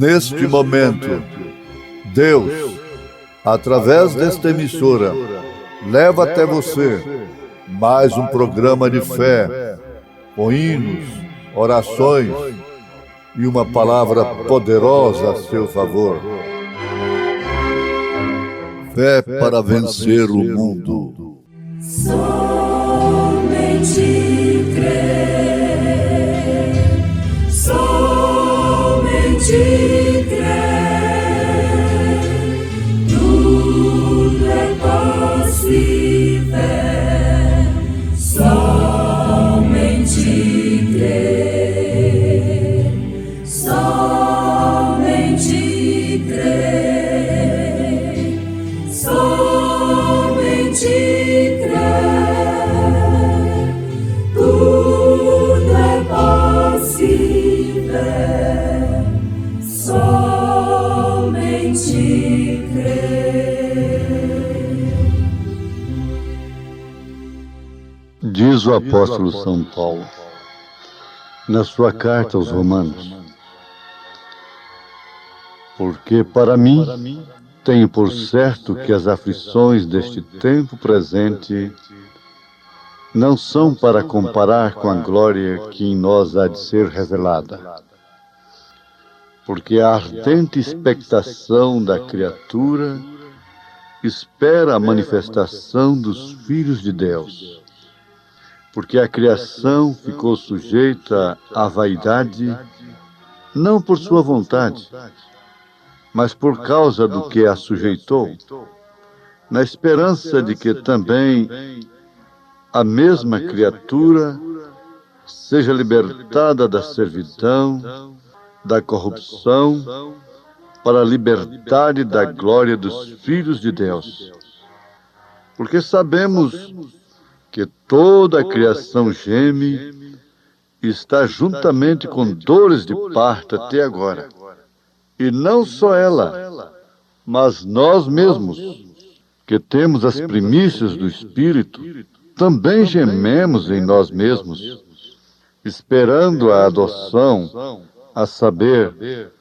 neste momento, Deus, através desta emissora, leva até você mais um programa de fé, com hinos, orações e uma palavra poderosa a seu favor. Fé para vencer o mundo. Somente crer, somente crer, tudo é possível, somente crer, somente crer, somente crer, tudo é possível, somente crer. Diz o apóstolo São Paulo, na sua carta aos Romanos: porque para mim tenho por certo que as aflições deste tempo presente não são para comparar com a glória que em nós há de ser revelada. Porque a ardente expectação da criatura espera a manifestação dos filhos de Deus. Porque a criação ficou sujeita à vaidade, não por sua vontade, mas por causa do que a sujeitou, na esperança de que também a mesma criatura seja libertada da servidão, da corrupção, para a liberdade da glória dos filhos de Deus. Porque sabemos que toda a criação geme e está juntamente com dores de parto até agora. E não só ela, mas nós mesmos, que temos as primícias do Espírito, também gememos em nós mesmos, esperando a adoção, a saber,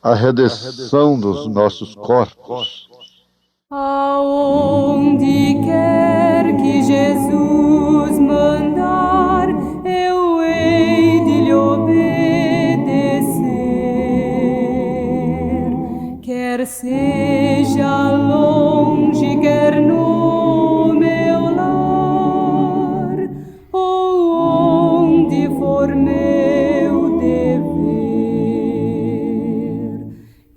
a redenção dos nossos corpos. Aonde quer que Jesus mandar, eu hei de lhe obedecer. Quer seja longe, quer no meu lar, ou onde for meu dever.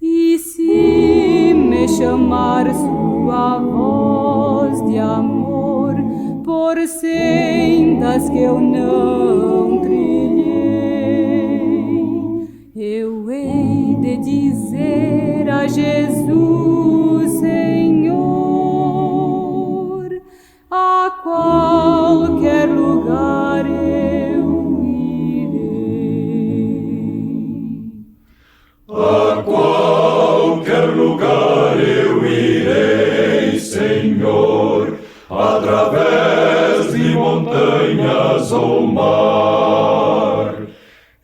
E se me chamar sua voz de amor por sendas que eu não trilhei, eu hei de dizer a Jesus, Senhor, a qualquer lugar eu irei. A qualquer lugar eu irei, Senhor, através de montanhas ou mar.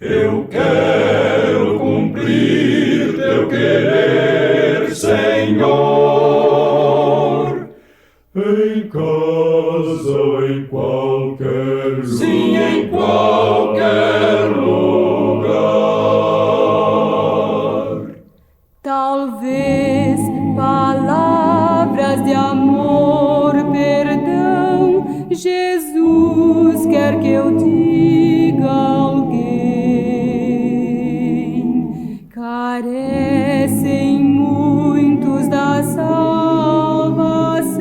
Eu quero cumprir teu querer, Senhor. Em casa ou em qualquer lugar. Sim, em qualquer lugar. Talvez palavras de amor, perdão, Jesus quer que eu diga a alguém. Carecem muitos da salvação,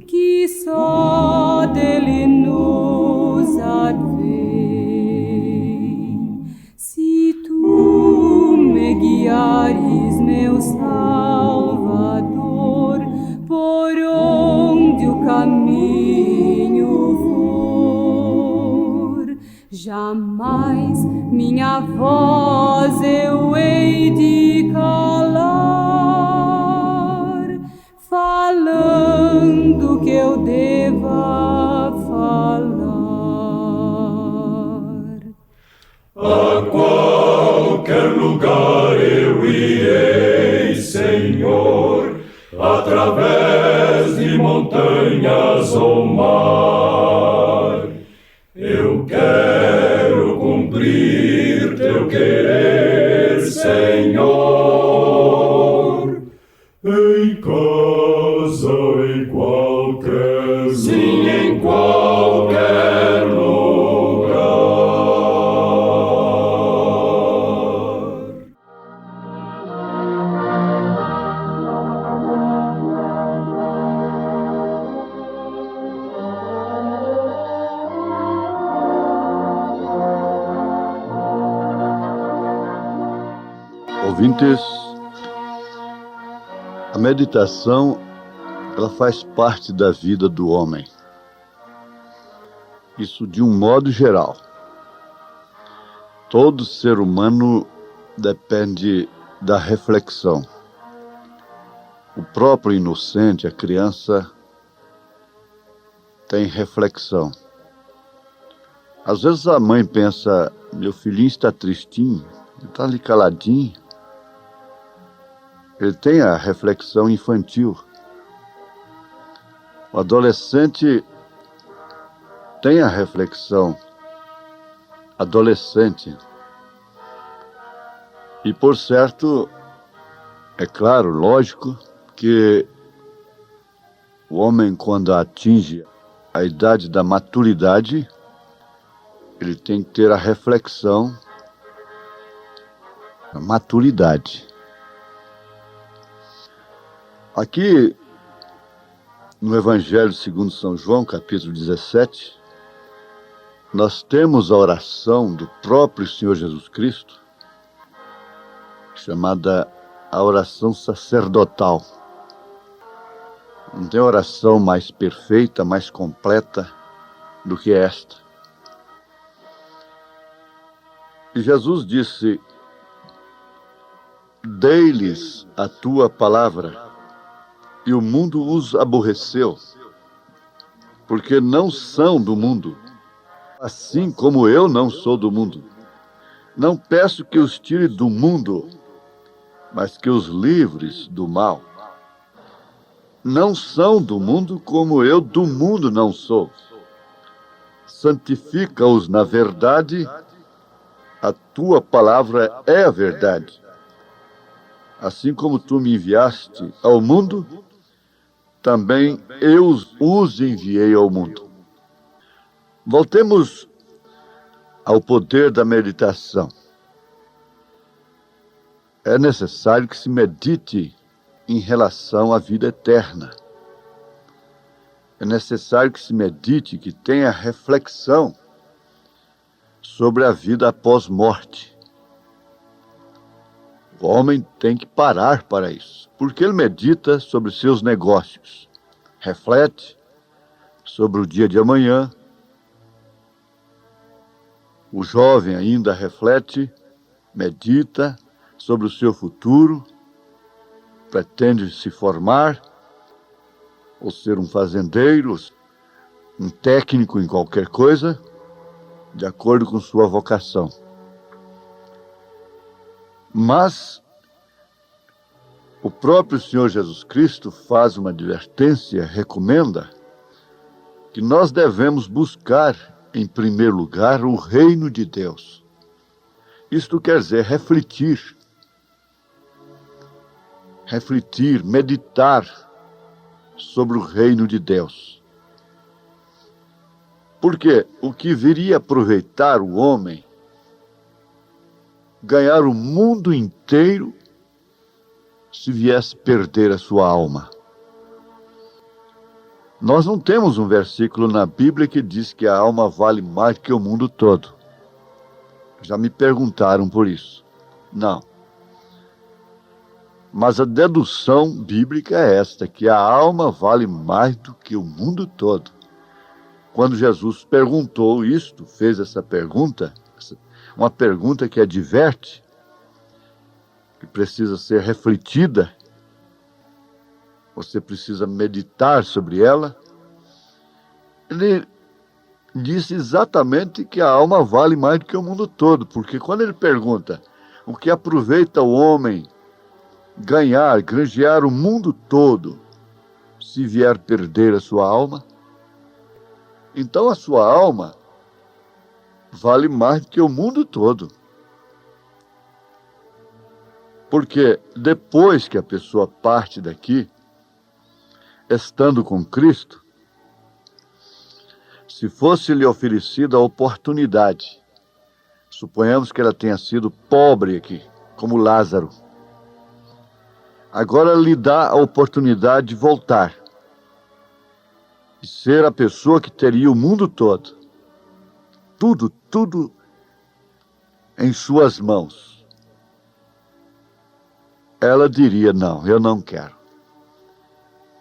que só dele nos advém. Se tu me guiares, meu Salvador, por onde o caminho for, jamais minha voz eu hei de calar, falando que eu deva falar. A qualquer lugar eu irei, Senhor, através de montanhas ou mar. Eu quero cumprir teu querer, Senhor, em casa, em qualquer lugar. Sim, em qualquer lugar. Ouvintes, a meditação, ela faz parte da vida do homem. Isso de um modo geral. Todo ser humano depende da reflexão. O próprio inocente, a criança, tem reflexão. Às vezes a mãe pensa, meu filhinho está tristinho, ele está ali caladinho. Ele tem a reflexão infantil. O adolescente tem a reflexão adolescente. E, por certo, é claro, lógico, que o homem, quando atinge a idade da maturidade, ele tem que ter a reflexão, a maturidade. Aqui, no Evangelho segundo São João, capítulo 17, nós temos a oração do próprio Senhor Jesus Cristo, chamada a oração sacerdotal. Não tem oração mais perfeita, mais completa do que esta. E Jesus disse, dei-lhes a tua palavra, e o mundo os aborreceu, porque não são do mundo, assim como eu não sou do mundo. Não peço que os tire do mundo, mas que os livres do mal. Não são do mundo como eu do mundo não sou. Santifica-os na verdade, a tua palavra é a verdade. Assim como tu me enviaste ao mundo, também eu os enviei ao mundo. Voltemos ao poder da meditação. É necessário que se medite em relação à vida eterna. É necessário que se medite, que tenha reflexão sobre a vida após morte. O homem tem que parar para isso, porque ele medita sobre seus negócios, reflete sobre o dia de amanhã. O jovem ainda reflete, medita sobre o seu futuro, pretende se formar, ou ser um fazendeiro, um técnico em qualquer coisa, de acordo com sua vocação. Mas o próprio Senhor Jesus Cristo faz uma advertência, recomenda que nós devemos buscar, em primeiro lugar, o reino de Deus. Isto quer dizer refletir, meditar sobre o reino de Deus. Porque o que viria a aproveitar o homem, ganhar o mundo inteiro, se viesse perder a sua alma? Nós não temos um versículo na Bíblia que diz que a alma vale mais que o mundo todo. Já me perguntaram por isso. Não. Mas a dedução bíblica é esta, que a alma vale mais do que o mundo todo. Quando Jesus perguntou isto, fez essa pergunta, uma pergunta que adverte, que precisa ser refletida, você precisa meditar sobre ela. Ele disse exatamente que a alma vale mais do que o mundo todo, porque quando ele pergunta, O que aproveita o homem ganhar, granjear o mundo todo, se vier perder a sua alma? Então a sua alma vale mais do que o mundo todo. Porque depois que a pessoa parte daqui, estando com Cristo, se fosse lhe oferecida a oportunidade, suponhamos que ela tenha sido pobre aqui, como Lázaro, agora lhe dá a oportunidade de voltar e ser a pessoa que teria o mundo todo, tudo em suas mãos. Ela diria: não, eu não quero.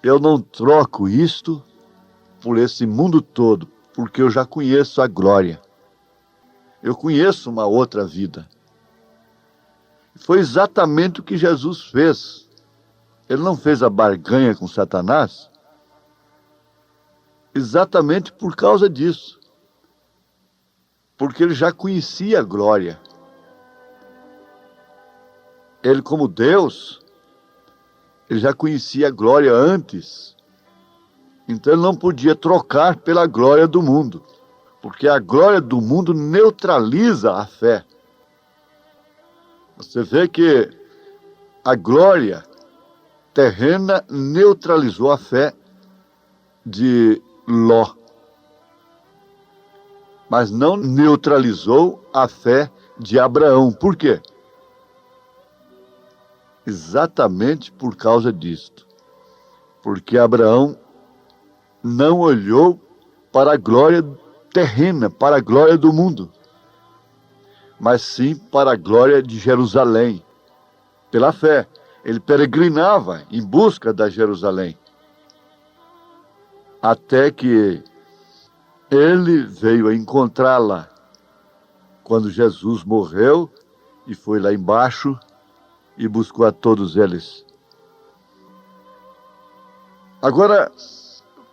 Eu não troco isto por esse mundo todo, porque eu já conheço a glória. Eu conheço uma outra vida. Foi exatamente o que Jesus fez. Ele não fez a barganha com Satanás exatamente por causa disso. Porque ele já conhecia a glória. Ele, como Deus, ele já conhecia a glória antes. Então ele não podia trocar pela glória do mundo, porque a glória do mundo neutraliza a fé. Você vê que a glória terrena neutralizou a fé de Ló, mas não neutralizou a fé de Abraão. Por quê? Exatamente por causa disto. Porque Abraão não olhou para a glória terrena, para a glória do mundo, mas sim para a glória de Jerusalém. Pela fé, ele peregrinava em busca da Jerusalém, até que ele veio a encontrá-la quando Jesus morreu e foi lá embaixo e buscou a todos eles. Agora,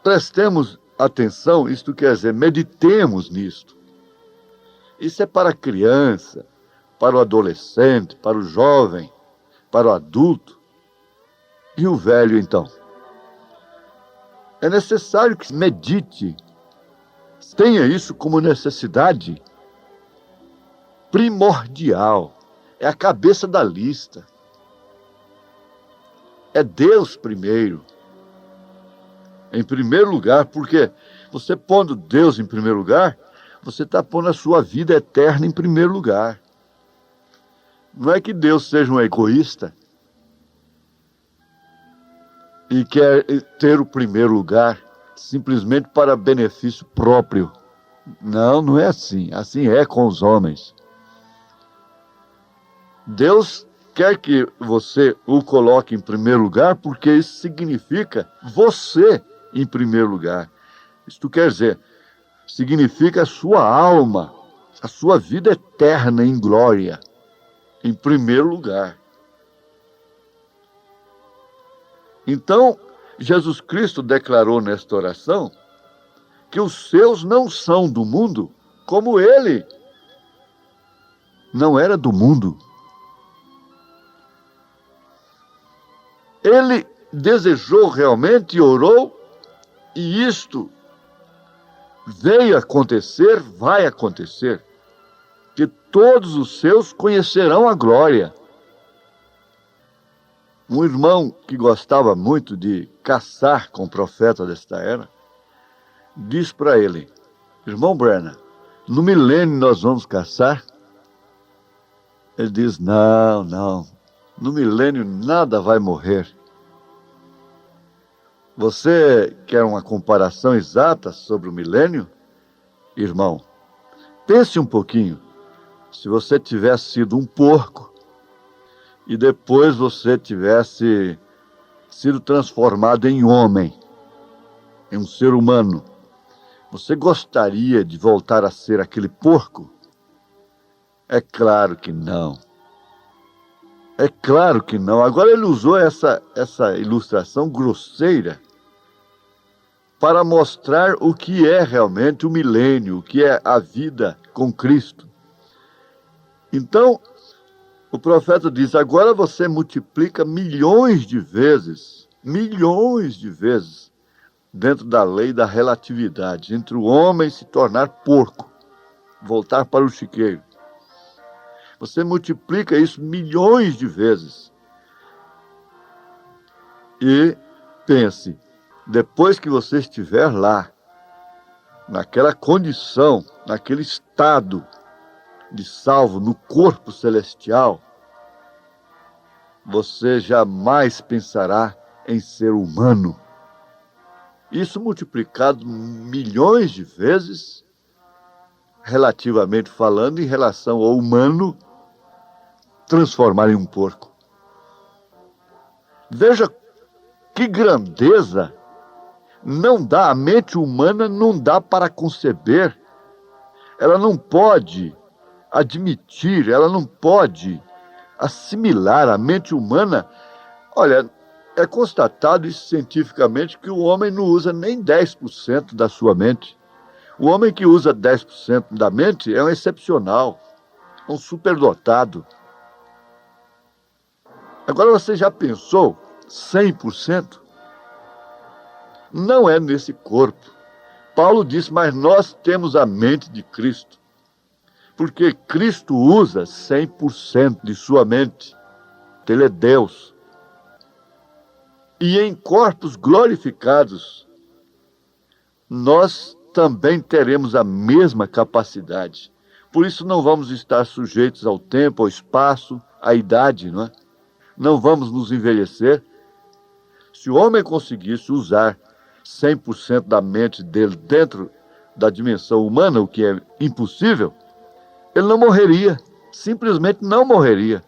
prestemos atenção, isto quer dizer, meditemos nisto. Isso é para a criança, para o adolescente, para o jovem, para o adulto. E o velho, então? É necessário que medite, tenha isso como necessidade primordial. É a cabeça da lista. É Deus primeiro. Em primeiro lugar, porque você pondo Deus em primeiro lugar, você está pondo a sua vida eterna em primeiro lugar. Não é que Deus seja um egoísta e quer ter o primeiro lugar simplesmente para benefício próprio. Não, não é assim. Assim é com os homens. Deus quer que você o coloque em primeiro lugar, porque isso significa você em primeiro lugar. Isto quer dizer, significa a sua alma, a sua vida eterna em glória, em primeiro lugar. Então, Jesus Cristo declarou nesta oração que os seus não são do mundo, como ele não era do mundo. Ele desejou realmente e orou, e isto veio acontecer, vai acontecer, que todos os seus conhecerão a glória. Um irmão que gostava muito de caçar com o profeta desta era, diz para ele: irmão Branham, no milênio nós vamos caçar? Ele diz: não, no milênio nada vai morrer. Você quer uma comparação exata sobre o milênio? Irmão, pense um pouquinho. Se você tivesse sido um porco e depois você tivesse sido transformado em homem, em um ser humano, você gostaria de voltar a ser aquele porco? É claro que não. É claro que não. Agora ele usou essa ilustração grosseira para mostrar o que é realmente o milênio, o que é a vida com Cristo. Então, O profeta diz: agora você multiplica milhões de vezes, dentro da lei da relatividade, entre o homem se tornar porco, voltar para o chiqueiro. Você multiplica isso milhões de vezes. E pense, depois que você estiver lá, naquela condição, naquele estado de salvo, no corpo celestial, você jamais pensará em ser humano. Isso multiplicado milhões de vezes, relativamente falando, em relação ao humano, transformar em um porco. Veja que grandeza! Não dá, a mente humana não dá para conceber. Ela não pode admitir, ela não pode assimilar a mente humana. Olha, é constatado isso cientificamente que o homem não usa nem 10% da sua mente. O homem que usa 10% da mente é um excepcional, um superdotado. Agora você já pensou 100%? Não é nesse corpo. Paulo diz, mas nós temos a mente de Cristo. Porque Cristo usa 100% de sua mente. Ele é Deus. E em corpos glorificados, nós também teremos a mesma capacidade. Por isso não vamos estar sujeitos ao tempo, ao espaço, à idade, não é? Não vamos nos envelhecer. Se o homem conseguisse usar 100% da mente dele dentro da dimensão humana, o que é impossível, ele não morreria, simplesmente não morreria.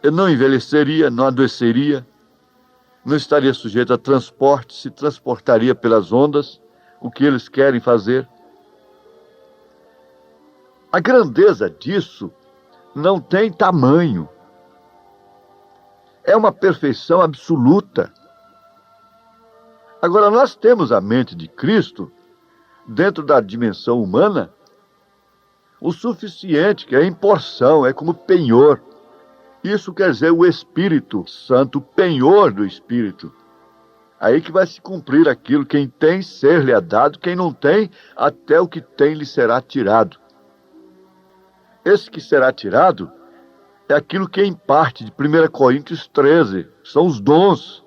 Ele não envelheceria, não adoeceria, não estaria sujeito a transporte, se transportaria pelas ondas, o que eles querem fazer. A grandeza disso não tem tamanho. É uma perfeição absoluta. Agora, nós temos a mente de Cristo dentro da dimensão humana o suficiente, que é em porção, é como penhor. Isso quer dizer o Espírito Santo, o penhor do Espírito. Aí que vai se cumprir aquilo, quem tem, ser-lhe é dado, quem não tem, até o que tem lhe será tirado. Esse que será tirado é aquilo que é em parte, de 1 Coríntios 13, são os dons,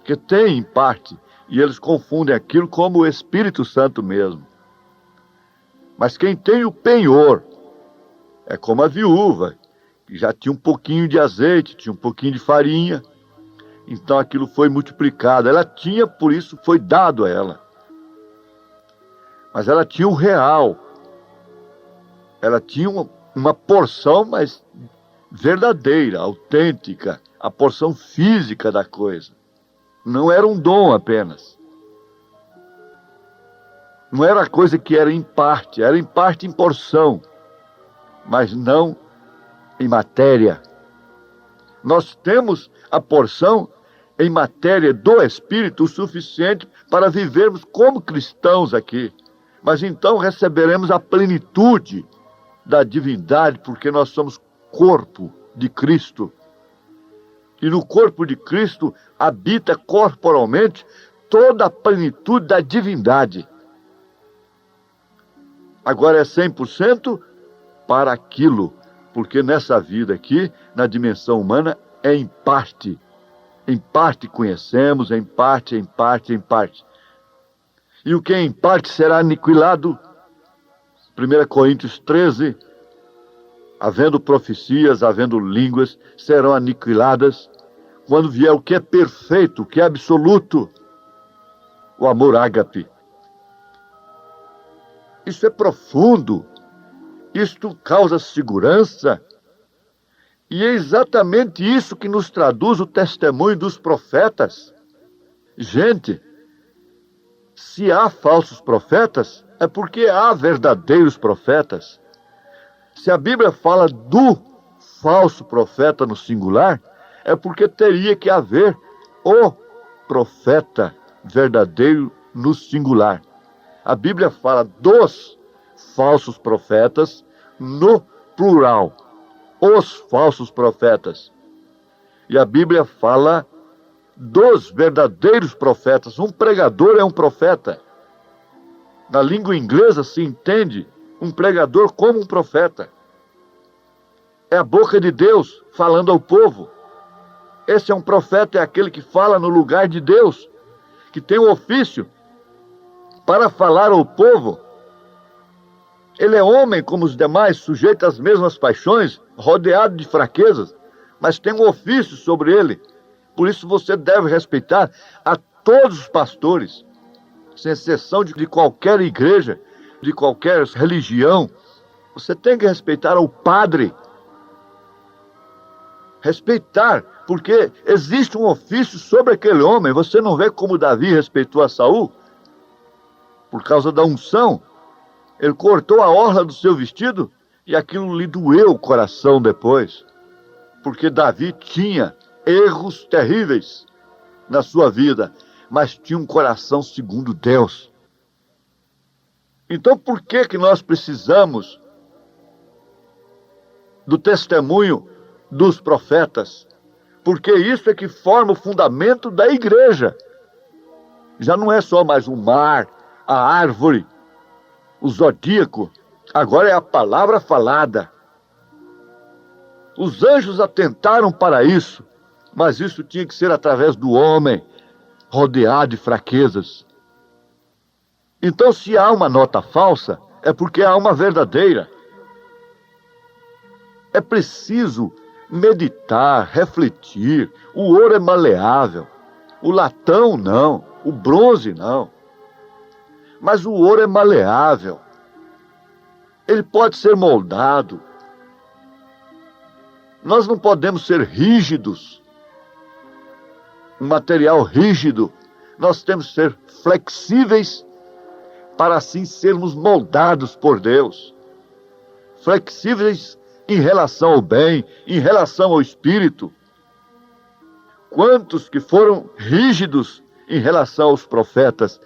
que tem em parte, e eles confundem aquilo como o Espírito Santo mesmo. Mas quem tem o penhor é como a viúva, que já tinha um pouquinho de azeite, tinha um pouquinho de farinha, então aquilo foi multiplicado. Ela tinha, por isso foi dado a ela. Mas ela tinha o real. Ela tinha uma porção, mas verdadeira, autêntica, a porção física da coisa. Não era um dom apenas. Não era coisa que era em parte em porção, mas não em matéria. Nós temos a porção em matéria do Espírito o suficiente para vivermos como cristãos aqui. Mas então receberemos a plenitude da divindade, porque nós somos corpo de Cristo. E no corpo de Cristo habita corporalmente toda a plenitude da divindade. Agora é 100% para aquilo, porque nessa vida aqui, na dimensão humana, é em parte. Em parte conhecemos, em parte. E o que é em parte será aniquilado. 1 Coríntios 13, havendo profecias, havendo línguas, serão aniquiladas, quando vier o que é perfeito, o que é absoluto, o amor ágape. Isso é profundo, isto causa segurança, e é exatamente isso que nos traduz o testemunho dos profetas. Gente, se há falsos profetas, é porque há verdadeiros profetas. Se a Bíblia fala do falso profeta no singular, é porque teria que haver o profeta verdadeiro no singular. A Bíblia fala dos falsos profetas no plural. os falsos profetas. E a Bíblia fala dos verdadeiros profetas. Um pregador é um profeta. Na língua inglesa se entende um pregador como um profeta. É a boca de Deus falando ao povo. Esse é um profeta, é aquele que fala no lugar de Deus, que tem um ofício para falar ao povo. Ele é homem como os demais, sujeito às mesmas paixões, rodeado de fraquezas, mas tem um ofício sobre ele. Por isso você deve respeitar a todos os pastores, sem exceção de qualquer igreja, de qualquer religião. Você tem que respeitar o padre. Respeitar, porque existe um ofício sobre aquele homem. Você não vê como Davi respeitou a Saul? Por causa da unção. Ele cortou a orla do seu vestido e aquilo lhe doeu o coração depois. Porque Davi tinha erros terríveis na sua vida, mas tinha um coração segundo Deus. Então por que nós precisamos do testemunho dos profetas? Porque isso é que forma o fundamento da igreja. Já não é só mais o mar, a árvore, o zodíaco. Agora é a palavra falada. Os anjos atentaram para isso, mas isso tinha que ser através do homem, rodeado de fraquezas. Então, se há uma nota falsa, é porque há uma verdadeira. É preciso meditar, refletir. O ouro é maleável, o latão não, o bronze não. Mas o ouro é maleável. Ele pode ser moldado. Nós não podemos ser rígidos. Um material rígido. Nós temos que ser flexíveis para assim sermos moldados por Deus. Flexíveis em relação ao bem, em relação ao espírito. Quantos que foram rígidos em relação aos profetas,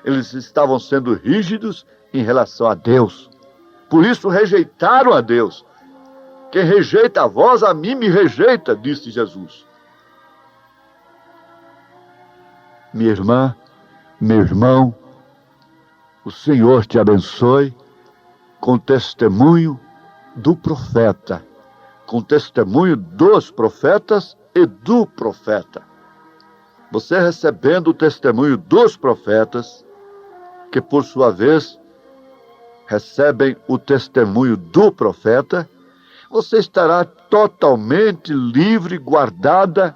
eles estavam sendo rígidos em relação a Deus. Por isso rejeitaram a Deus. Quem rejeita a vós, a mim me rejeita, disse Jesus. Minha irmã, meu irmão, o Senhor te abençoe com testemunho do profeta, com testemunho dos profetas e do profeta. Você recebendo o testemunho dos profetas, que por sua vez recebem o testemunho do profeta, você estará totalmente livre, guardado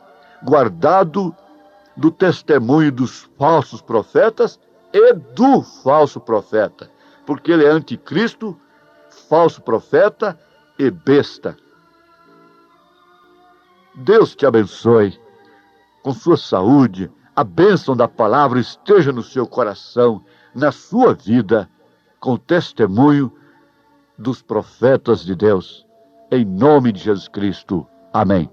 do testemunho dos falsos profetas e do falso profeta, porque ele é anticristo, falso profeta e besta. Deus te abençoe com sua saúde, a bênção da palavra esteja no seu coração, na sua vida, com o testemunho dos profetas de Deus. Em nome de Jesus Cristo. Amém.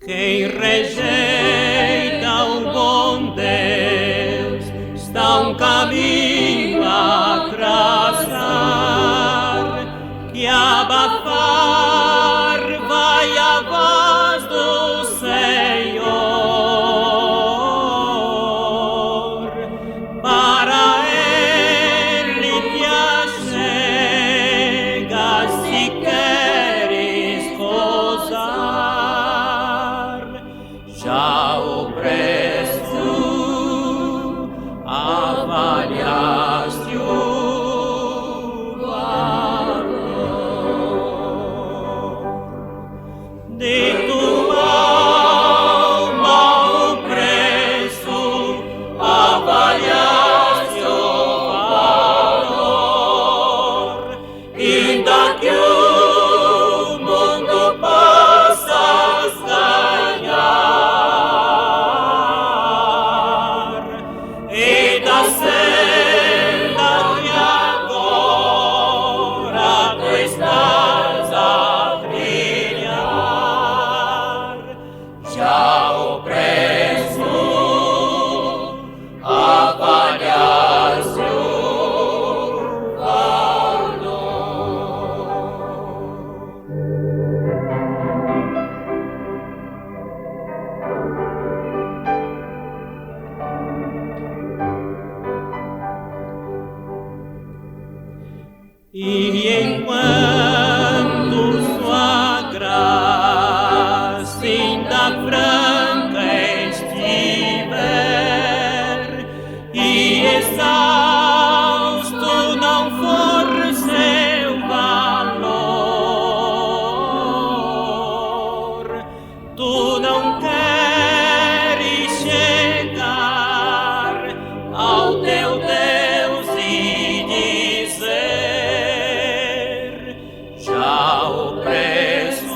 Quem rejeita o bom Deus está um caminho a traçar, que abafar vai a voz do Senhor, para Ele te achega se queres gozar. Já o preço avaliaste o valor. E enquanto sua graça ainda franca estiver e exausto não for seu valor, tu não queres chegar ao teu Deus e dizer: já o preço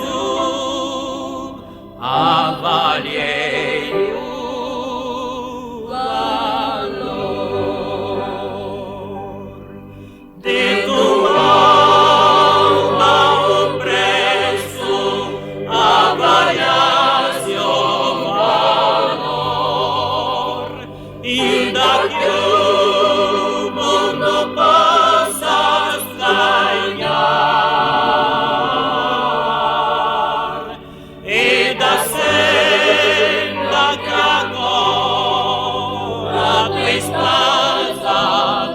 avaliei o valor de tua alma, o preço avaliaste o valor, ainda que o mundo possas ganhar, e da senda que agora tu estás a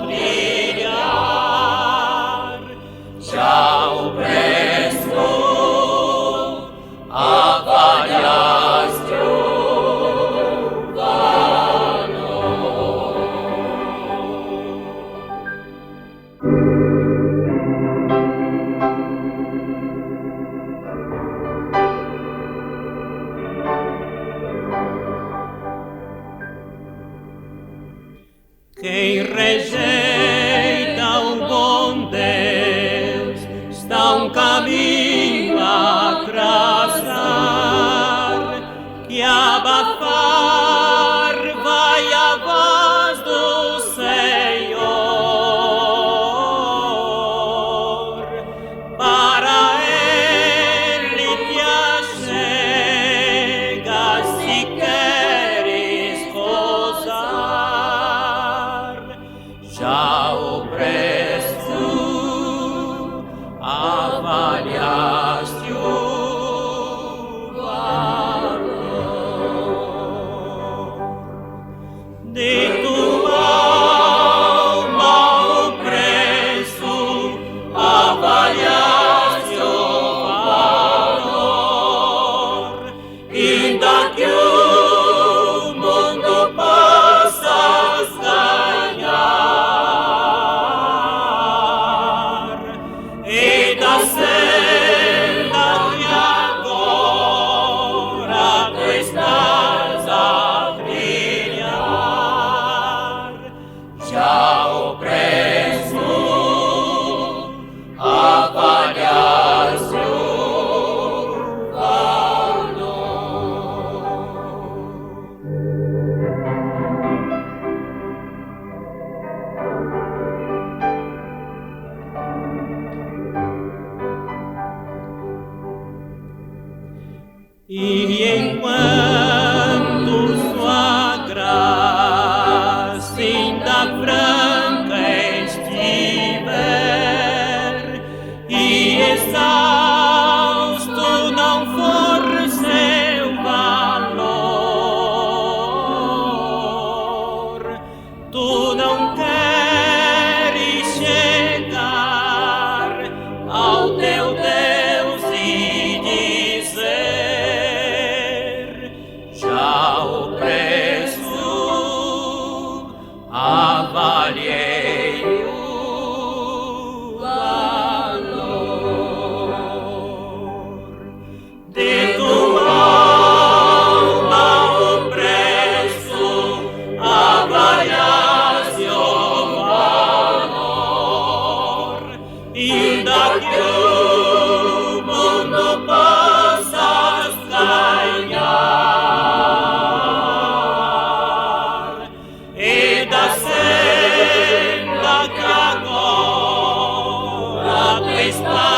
brilhar, já o preço avaliaste o valor. Quem rejeita o bom Deus está um caminho a traçar, que abafar vai a voz do Senhor. Para Ele te achegas se queres gozar, já o preço avaliaste o valor de tua alma, o preço avaliaste o valor, ainda que o mundo possas ganhar, e da senda que agora tu estás a brilhar, já o preço avaliaste o valor. E enquanto sua graça ainda franca estiver e exausto não for seu valor, tu não queres chegar ao teu Deus e dizer: já o preço avaliei o valor de tua alma, o preço avaliaste o valor, ainda que o mundo possas ganhar, e da senda que agora tu estás